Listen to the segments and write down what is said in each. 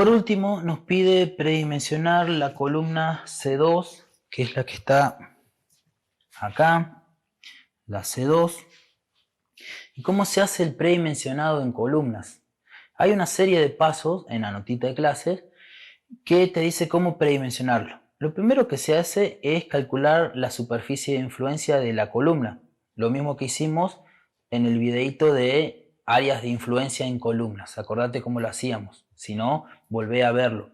por último nos pide predimensionar la columna C2, que es la que está acá, la C2. ¿Y cómo se hace el predimensionado en columnas? Hay una serie de pasos en la notita de clases que te dice cómo predimensionarlo. Lo primero que se hace es calcular la superficie de influencia de la columna. Lo mismo que hicimos en el videito de áreas de influencia en columnas. Acordate cómo lo hacíamos. Si no, volvé a verlo.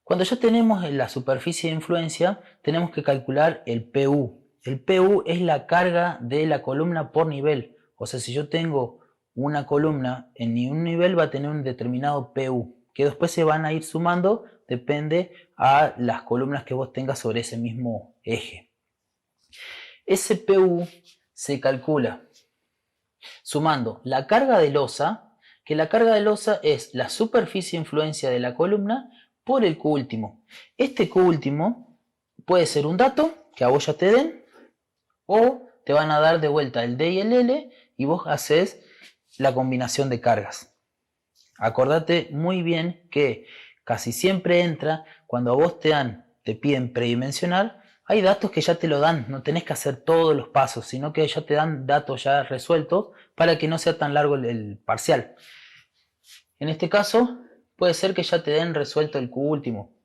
Cuando ya tenemos la superficie de influencia, tenemos que calcular el PU. El PU es la carga de la columna por nivel. O sea, si yo tengo una columna en un nivel, va a tener un determinado PU, que después se van a ir sumando, depende a las columnas que vos tengas sobre ese mismo eje. Ese PU se calcula sumando la carga de losa, que la carga de losa es la superficie de influencia de la columna por el Q último. Este Q último puede ser un dato que a vos ya te den, o te van a dar de vuelta el D y el L y vos haces la combinación de cargas. Acordate muy bien que casi siempre entra cuando a vos te piden predimensionar, hay datos que ya te lo dan, no tenés que hacer todos los pasos, sino que ya te dan datos ya resueltos para que no sea tan largo el parcial. En este caso, puede ser que ya te den resuelto el Q último,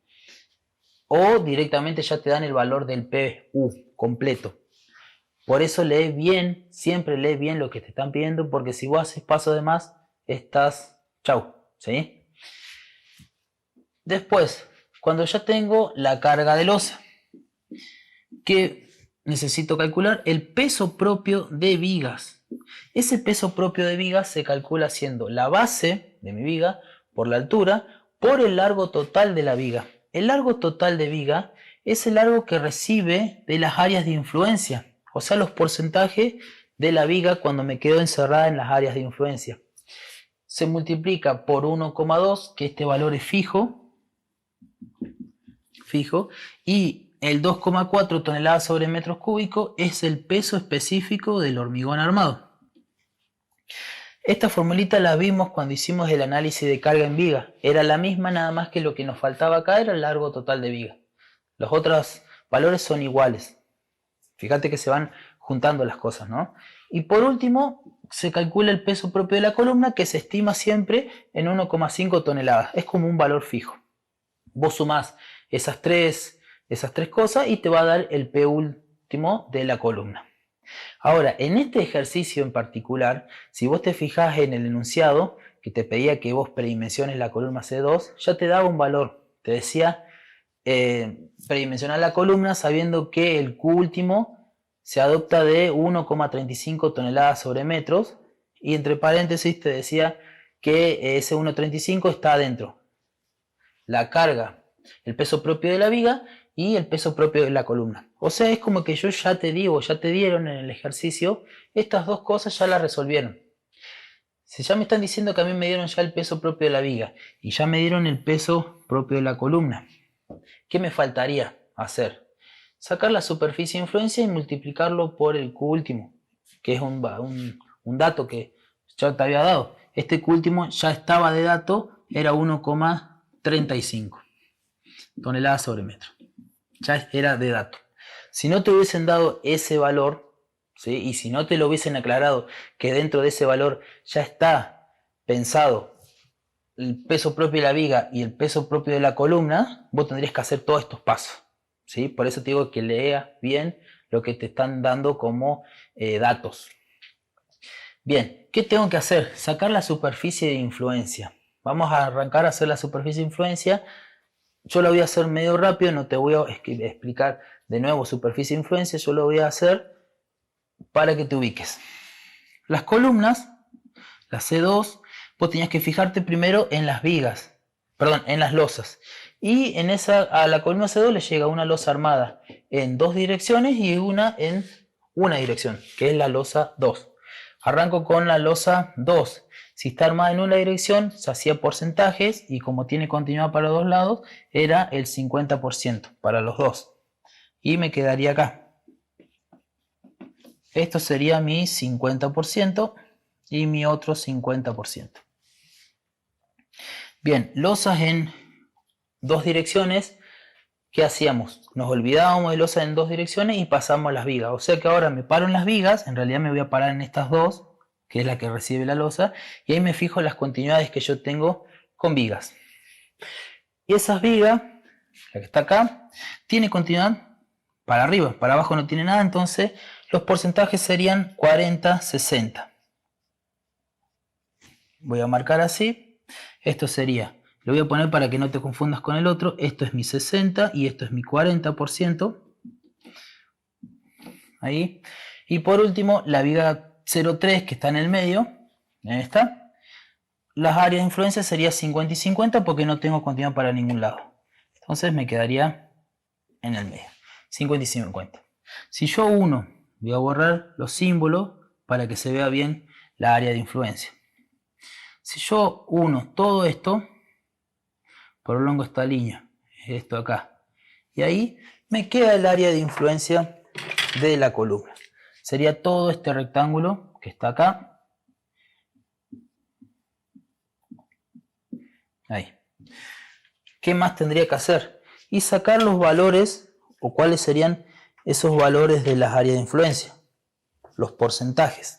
o directamente ya te dan el valor del PU completo. Por eso lee bien, siempre lee bien lo que te están pidiendo, porque si vos haces paso de más, estás chau, ¿sí? Después, cuando ya tengo la carga de losa, que necesito calcular el peso propio de vigas. Ese peso propio de vigas se calcula haciendo la base de mi viga por la altura por el largo total de la viga. El largo total de viga es el largo que recibe de las áreas de influencia, o sea, los porcentajes de la viga cuando me quedo encerrada en las áreas de influencia. Se multiplica por 1,2, que este valor es fijo, y el 2,4 toneladas sobre metros cúbicos es el peso específico del hormigón armado. Esta formulita la vimos cuando hicimos el análisis de carga en viga. Era la misma, nada más que lo que nos faltaba acá era el largo total de viga. Los otros valores son iguales. Fíjate que se van juntando las cosas, ¿no? Y por último, se calcula el peso propio de la columna, que se estima siempre en 1,5 toneladas. Es como un valor fijo. Vos sumás esas tres cosas y te va a dar el P último de la columna. Ahora, en este ejercicio en particular, si vos te fijás en el enunciado que te pedía que vos predimensiones la columna C2, ya te daba un valor. Te decía predimensionar la columna sabiendo que el Q último se adopta de 1,35 toneladas sobre metros, y entre paréntesis te decía que ese 1,35 está adentro. La carga, el peso propio de la viga y el peso propio de la columna. O sea, es como que yo ya te digo, ya te dieron en el ejercicio, estas dos cosas ya las resolvieron. Si ya me están diciendo que a mí me dieron ya el peso propio de la viga y ya me dieron el peso propio de la columna, ¿qué me faltaría hacer? Sacar la superficie de influencia y multiplicarlo por el Q último, que es un dato que ya te había dado. Este Q último ya estaba de dato, era 1,35 toneladas sobre metro. Ya era de dato. Si no te hubiesen dado ese valor, ¿sí? Y si no te lo hubiesen aclarado que dentro de ese valor ya está pensado el peso propio de la viga y el peso propio de la columna, vos tendrías que hacer todos estos pasos, ¿sí? Por eso te digo que leas bien lo que te están dando como datos. Bien, ¿qué tengo que hacer? Sacar la superficie de influencia. Vamos a arrancar a hacer la superficie de influencia. Yo lo voy a hacer medio rápido, no te voy a explicar de nuevo superficie de influencia, yo lo voy a hacer para que te ubiques. Las columnas, la C2, vos tenías que fijarte primero en las vigas, perdón, en las losas. Y a la columna C2 le llega una losa armada en dos direcciones y una en una dirección, que es la losa 2. Arranco con la losa 2. Si está armada en una dirección, se hacía porcentajes y como tiene continuidad para los dos lados, era el 50% para los dos. Y me quedaría acá. Esto sería mi 50% y mi otro 50%. Bien, losas en dos direcciones. ¿Qué hacíamos? Nos olvidábamos de losas en dos direcciones y pasamos a las vigas. O sea que ahora me paro en las vigas, en realidad me voy a parar en estas dos, que es la que recibe la losa, y ahí me fijo las continuidades que yo tengo con vigas. Y esas vigas, la que está acá, tiene continuidad para arriba, para abajo no tiene nada, entonces los porcentajes serían 40-60. Voy a marcar así, esto sería, lo voy a poner para que no te confundas con el otro, esto es mi 60 y esto es mi 40%. Ahí. Y por último, la viga 0,3 que está en el medio, ahí está. Las áreas de influencia sería 50 y 50 porque no tengo continuidad para ningún lado. Entonces me quedaría en el medio, 50 y 50. Si yo uno, voy a borrar los símbolos para que se vea bien la área de influencia. Si yo uno todo esto, prolongo esta línea, esto acá, y ahí me queda el área de influencia de la columna. Sería todo este rectángulo que está acá. Ahí. ¿Qué más tendría que hacer? Y sacar los valores, o cuáles serían esos valores de las áreas de influencia, los porcentajes.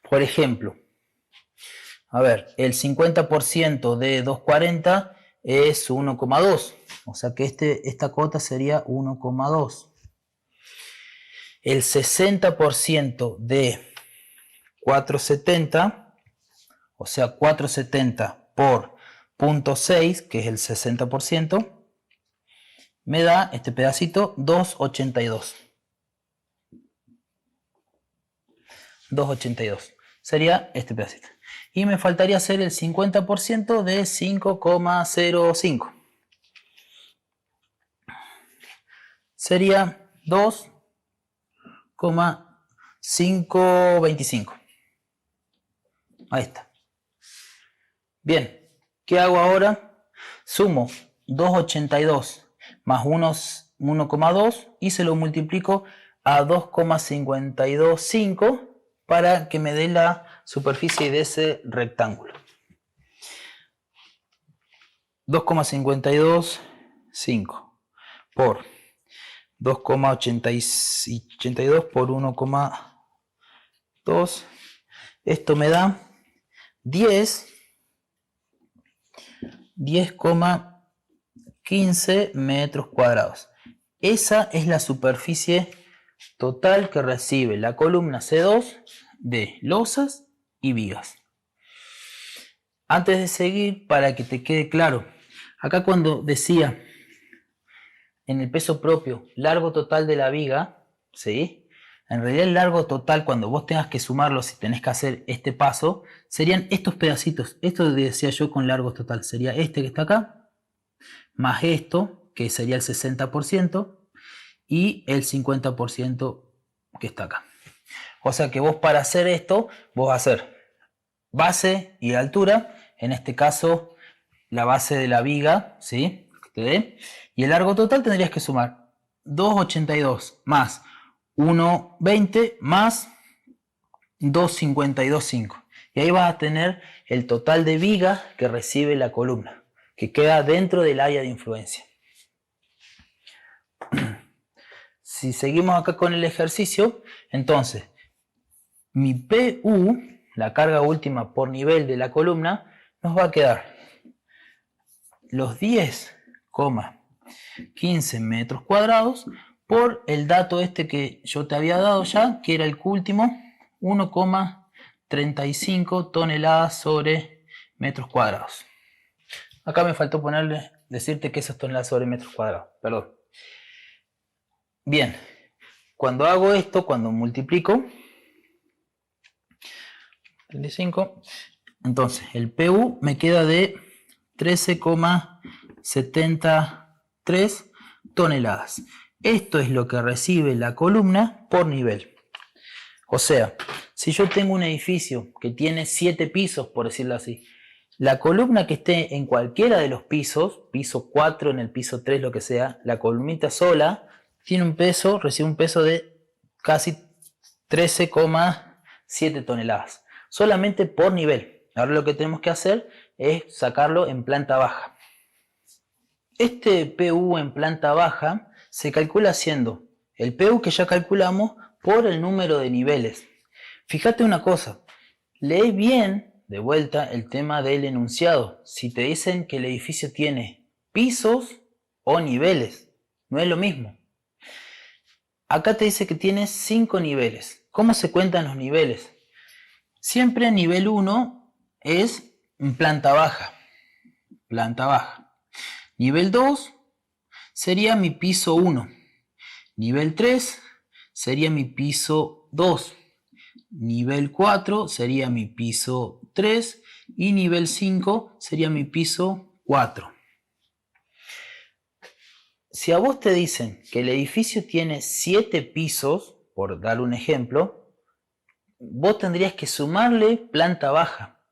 Por ejemplo, a ver, el 50% de 240 es 1,2. O sea que esta cota sería 1,2. El 60% de 470, o sea 470 por 0,6, que es el 60%, me da este pedacito 2,82. 2,82 sería este pedacito. Y me faltaría hacer el 50% de 5,05. Sería 2,525. Ahí está. Bien, ¿qué hago ahora? Sumo 2,82 más 1,2 y se lo multiplico a 2,525 para que me dé la superficie de ese rectángulo. 2,525 por 2,82 por 1,2. Esto me da 10,15 metros cuadrados. Esa es la superficie total que recibe la columna C2 de losas y vigas. Antes de seguir, para que te quede claro, acá cuando decía en el peso propio largo total de la viga, ¿sí? En realidad el largo total, cuando vos tengas que sumarlo, si tenés que hacer este paso, serían estos pedacitos. Esto decía yo con largo total, sería este que está acá, más esto, que sería el 60%, y el 50% que está acá. O sea que vos para hacer esto, vos vas a hacer base y altura, en este caso la base de la viga, ¿sí? Y el largo total tendrías que sumar 2,82 más 1,20 más 2,525. Y ahí vas a tener el total de vigas que recibe la columna, que queda dentro del área de influencia. Si seguimos acá con el ejercicio, entonces mi PU, la carga última por nivel de la columna, nos va a quedar los 10,15 metros cuadrados por el dato este que yo te había dado ya, que era el último, 1,35 toneladas sobre metros cuadrados. Acá me faltó decirte que eso es toneladas sobre metros cuadrados, perdón. Bien, cuando hago esto, cuando multiplico 35, entonces el PU me queda de 13,73 toneladas. Esto es lo que recibe la columna por nivel. O sea, si yo tengo un edificio que tiene 7 pisos, por decirlo así, la columna que esté en cualquiera de los pisos, piso 4, en el piso 3, lo que sea, la columnita sola tiene un peso, recibe un peso de casi 13,7 toneladas. solamente por nivel. Ahora lo que tenemos que hacer es sacarlo en planta baja. Este PU en planta baja se calcula haciendo el PU que ya calculamos por el número de niveles. Fíjate una cosa, lee bien de vuelta el tema del enunciado. Si te dicen que el edificio tiene pisos o niveles, no es lo mismo. Acá te dice que tiene 5 niveles. ¿Cómo se cuentan los niveles? Siempre nivel 1 es planta baja. Planta baja. Nivel 2 sería mi piso 1. Nivel 3 sería mi piso 2. Nivel 4 sería mi piso 3. Y nivel 5 sería mi piso 4. Si a vos te dicen que el edificio tiene 7 pisos, por dar un ejemplo, vos tendrías que sumarle planta baja.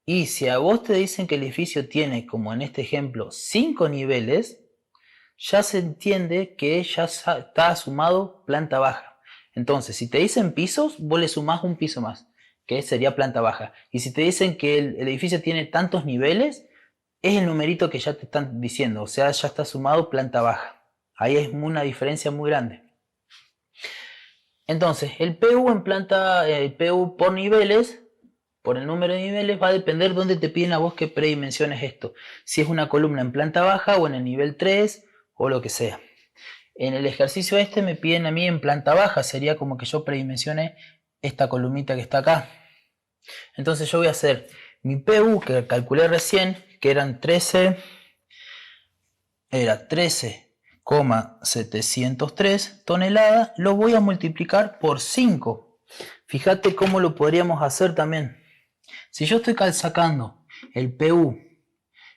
Y si a vos te dicen que el edificio tiene, como en este ejemplo, 5 niveles, ya se entiende que ya está sumado planta baja. Entonces, si te dicen pisos, vos le sumás un piso más, que sería planta baja. Y si te dicen que el edificio tiene tantos niveles, es el numerito que ya te están diciendo, o sea, ya está sumado planta baja. Ahí es una diferencia muy grande. Entonces, el PU por niveles, por el número de niveles, va a depender de dónde te piden a vos que predimensiones esto. Si es una columna en planta baja o en el nivel 3 o lo que sea. En el ejercicio este me piden a mí en planta baja, sería como que yo predimensione esta columnita que está acá. Entonces yo voy a hacer mi PU que calculé recién, que eran 13,703 toneladas, lo voy a multiplicar por 5. Fíjate cómo lo podríamos hacer también. Si yo estoy sacando el PU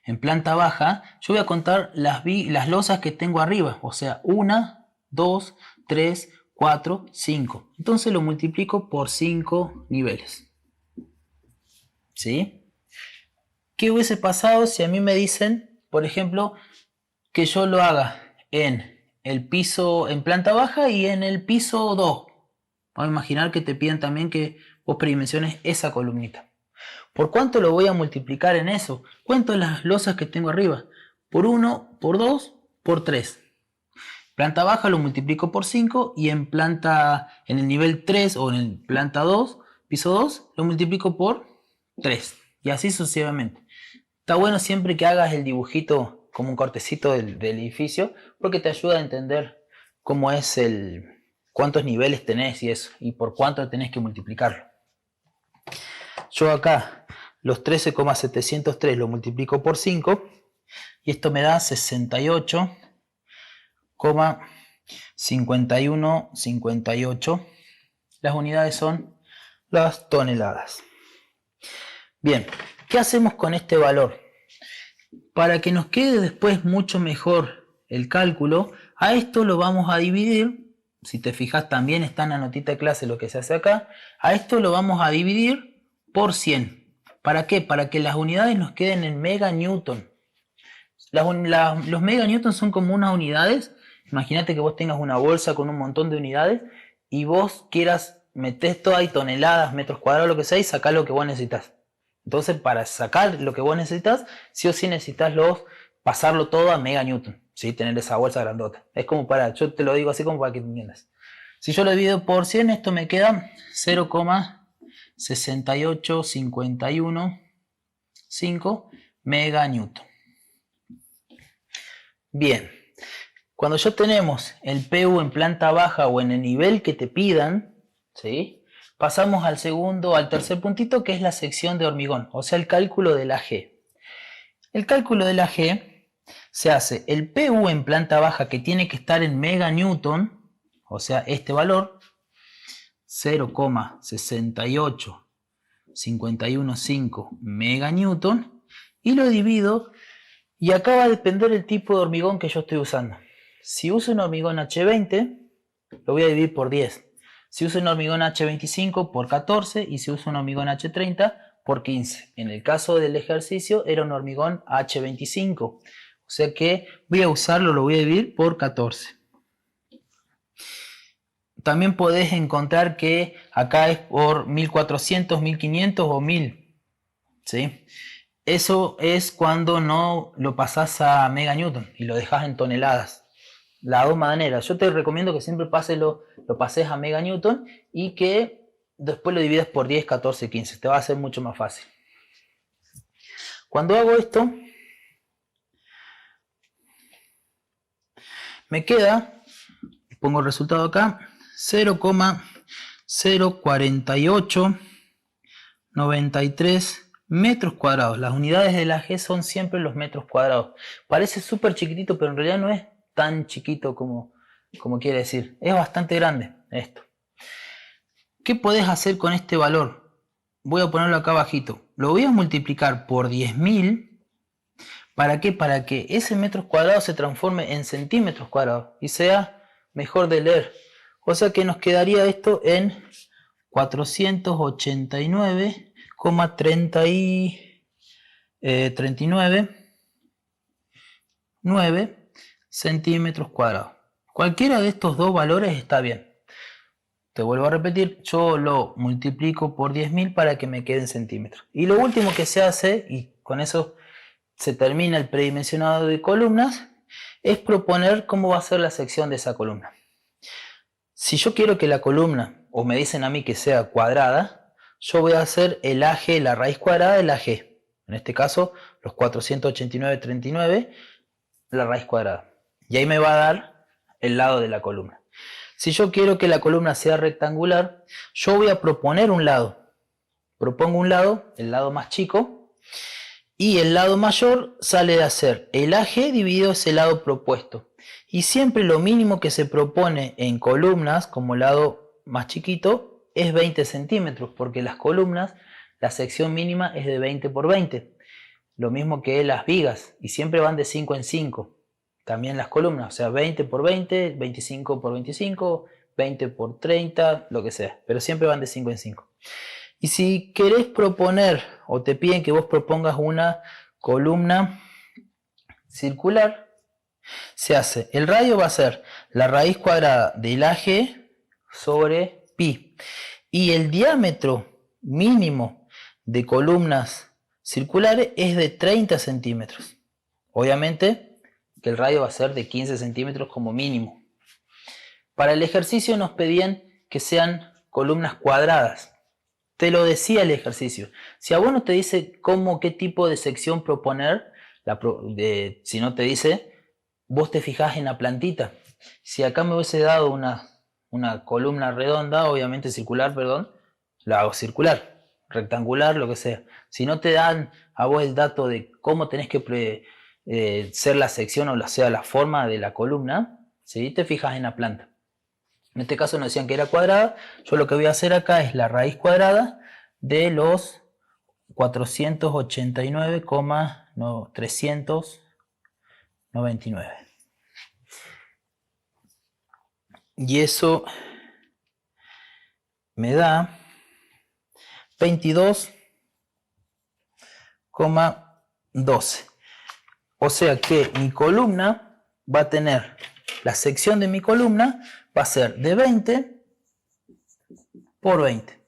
en planta baja, yo voy a contar las losas que tengo arriba, o sea, 1, 2, 3, 4, 5. Entonces lo multiplico por 5 niveles. ¿Sí? ¿Qué hubiese pasado si a mí me dicen, por ejemplo, que yo lo haga en el piso en planta baja y en el piso 2? Vamos a imaginar que te piden también que vos predimensiones esa columnita. ¿Por cuánto lo voy a multiplicar en eso? Cuento las losas que tengo arriba. Por 1, por 2, por 3. Planta baja lo multiplico por 5 y en el nivel 3 o en el planta 2, piso 2, lo multiplico por 3. Y así sucesivamente. Está bueno siempre que hagas el dibujito como un cortecito del edificio, porque te ayuda a entender cómo es cuántos niveles tenés y eso, y por cuánto tenés que multiplicarlo. Yo acá los 13,703 lo multiplico por 5 y esto me da 68,5158. Las unidades son las toneladas. Bien, ¿qué hacemos con este valor? Para que nos quede después mucho mejor el cálculo, a esto lo vamos a dividir. Si te fijas, también está en la notita de clase lo que se hace acá. A esto lo vamos a dividir por 100. ¿Para qué? Para que las unidades nos queden en meganewton. Los meganewton son como unas unidades. Imagínate que vos tengas una bolsa con un montón de unidades y vos quieras meter todo ahí toneladas, metros cuadrados, lo que sea, y sacar lo que vos necesitas. Entonces, para sacar lo que vos necesitas, sí o sí necesitas pasarlo todo a meganewton, ¿sí? Tener esa bolsa grandota. Es como yo te lo digo así como para que entiendas. Si yo lo divido por 100, esto me queda 0,68515 meganewton. Bien, cuando ya tenemos el PU en planta baja o en el nivel que te pidan, ¿sí? Pasamos al tercer puntito, que es la sección de hormigón, o sea, el cálculo de la G. El cálculo de la G se hace el PU en planta baja, que tiene que estar en meganewton, o sea, este valor, 0,68515 meganewton, y lo divido, y acá va a depender el tipo de hormigón que yo estoy usando. Si uso un hormigón H20, lo voy a dividir por 10. Si uso un hormigón H25 por 14 y si uso un hormigón H30 por 15. En el caso del ejercicio era un hormigón H25. O sea que voy a usarlo, lo voy a dividir por 14. también podés encontrar que acá es por 1400, 1500 o 1000. ¿Sí? Eso es cuando no lo pasás a meganewton y lo dejas en toneladas. Las dos maneras. Yo te recomiendo que siempre lo pases a meganewton y que después lo dividas por 10, 14, 15. Te va a ser mucho más fácil. Cuando hago esto, me queda, pongo el resultado acá, 0,04893 metros cuadrados. Las unidades de la G son siempre los metros cuadrados. Parece súper chiquitito, pero en realidad no es tan chiquito como quiere decir. Es bastante grande esto. ¿Qué podés hacer con este valor? Voy a ponerlo acá abajito. Lo voy a multiplicar por 10.000. ¿Para qué? Para que ese metros cuadrados se transforme en centímetros cuadrados y sea mejor de leer. O sea que nos quedaría esto en 489,39 centímetros cuadrados. Cualquiera de estos dos valores está bien. Te vuelvo a repetir, yo lo multiplico por 10.000 para que me queden centímetros. Y lo último que se hace, y con eso se termina el predimensionado de columnas, es proponer cómo va a ser la sección de esa columna. Si yo quiero que la columna, o me dicen a mí que sea cuadrada, yo voy a hacer el AG, la raíz cuadrada del AG. En este caso, los 489,39, la raíz cuadrada. Y ahí me va a dar el lado de la columna. Si yo quiero que la columna sea rectangular, yo voy a proponer un lado. Propongo un lado, el lado más chico, y el lado mayor sale de hacer el AG dividido ese lado propuesto. Y siempre lo mínimo que se propone en columnas, como lado más chiquito, es 20 centímetros, porque las columnas, la sección mínima es de 20 por 20. Lo mismo que las vigas, y siempre van de 5 en 5. También las columnas, o sea, 20 por 20, 25 por 25, 20 por 30, lo que sea. Pero siempre van de 5 en 5. Y si querés proponer, o te piden que vos propongas una columna circular, se hace, el radio va a ser la raíz cuadrada del AG sobre pi. Y el diámetro mínimo de columnas circulares es de 30 centímetros. Obviamente que el radio va a ser de 15 centímetros como mínimo. Para el ejercicio nos pedían que sean columnas cuadradas. Te lo decía el ejercicio. Si a vos no te dice qué tipo de sección proponer, si no te dice, vos te fijás en la plantita. Si acá me hubiese dado una columna redonda, obviamente circular, perdón, la hago circular, rectangular, lo que sea. Si no te dan a vos el dato de cómo tenés que ser la sección o sea la forma de la columna, ¿sí? Te fijas en la planta. En este caso nos decían que era cuadrada. Yo lo que voy a hacer acá es la raíz cuadrada de los 489,399. Y eso me da 22,12. O sea que mi columna va a tener, la sección de mi columna va a ser de 20 por 20.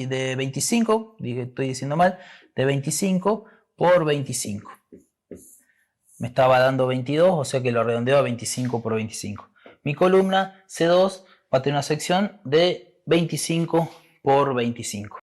De 25, estoy diciendo mal, de 25 por 25. Me estaba dando 22, o sea que lo redondeo a 25 por 25. Mi columna C2 va a tener una sección de 25 por 25.